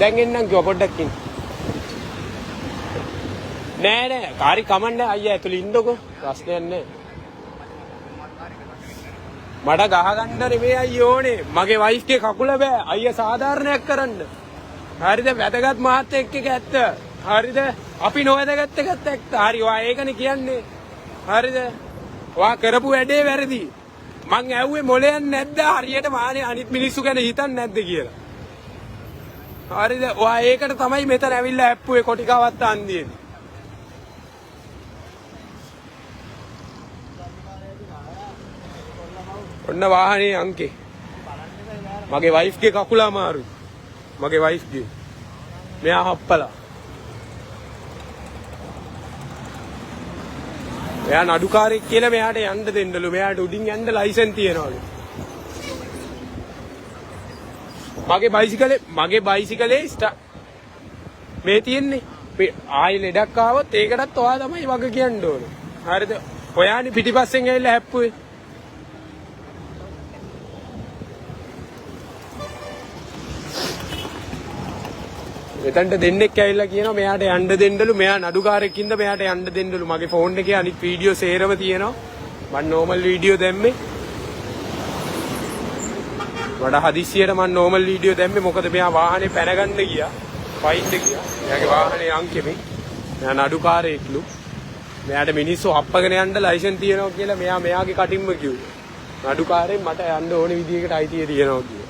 දැන් එන්නම් කිව්වා පොඩ්ඩක් ඉන්න. නෑ කාරි කමන්නේ අයියා ඇතුළේ ඉන්නකෝ. ප්‍රශ්නයක් නෑ. මට ගහ ගන්න නෙමෙයි අයියෝ ඕනේ. මගේ වයිෆ් ගේ කකුල බෑ. අයියා සාධාරණයක් කරන්න. හරිද? වැදගත් මහත් එක්ක ඇත්ත. හරිද? අපි නොවැදගත් එකත් ඇත්ත. හරි. ඔයා ඒකනේ කියන්නේ. හරිද? ඔයා කරපු වැඩේ වැරදි. මං ඇහුවේ මොලයක් නැද්ද? හරියට මානේ අනිත් මිනිස්සු ගැන හිතන්නේ නැද්ද කියලා. හරිද? ඔයා ඒකට තමයි මෙතන ඇවිල්ලා හැප්පුවේ කොටිකාවත් අන්දියේදී. ඔන්න වාහනේ අංකේ. මගේ වයිෆ් ගේ කකුල අමාරුයි. මගේ වයිෆ් ගේ. මෙයා හප්පලා. මෙයා නඩුකාරයෙක් කියලා මෙයාට යන්න දෙන්නලු. මෙයාට උඩින් යන්න ලයිසන් තියනවලු. මගේ බයිසිකලේ මේ තියෙන්නේ. ආයෙ ලෙඩක් ආවොත් ඒකටත් ඔයා තමයි වග කියන්න ඕනේ. හරිද? ඔයානේ පිටිපස්සෙන් ඇවිල්ලා හැප්පුවේ. එතනට දෙන්නෙක් ඇවිල්ලා කියනවා මෙයාට යන්න දෙන්නලු. මෙයා නඩුකාරයෙක්ින්ද මෙයාට යන්න දෙන්නලු. මගේ ෆෝන් එකේ අනිත් වීඩියෝ සේරම තියෙනවා. මම නෝමල් වීඩියෝ දැම්මේ. වඩා හදිස්සියට මම නෝමල් වීඩියෝ දැම්මේ මොකද මෙයා වාහනේ පැනගන්න ගියා. ෆයින් එක ගියා. එයාගේ වාහනේ අංකෙමේ. මෙයා නඩුකාරයෙක්ලු. මෙයාට මිනිස්සු හප්පගෙන යන්න ලයිසන් තියෙනවා කියලා මෙයාගේ කටින්ම කිව්වා. නඩුකාරයෙන් මට යන්න ඕනේ විදියකට අයිතිය තියෙනවා කිව්වා.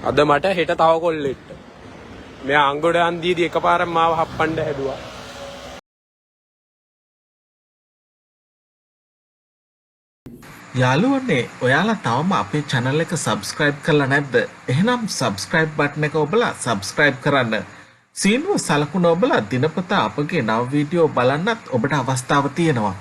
අද මට හෙට තව කොල්ලෙක්ට. මෙයා අංගොඩ අන්දියේදී එකපාරක් මාව හප්පන්න හැදුවා. යාළුවනේ ඔයාලා තවම අපේ channel එක subscribe කරලා නැද්ද? එහෙනම් subscribe button එක ඔබලා subscribe කරන්න. සීනුව සලකුණ ඔබලා දිනපතා අපගේ නව වීඩියෝ බලන්නත් ඔබට අවස්ථාව තියෙනවා.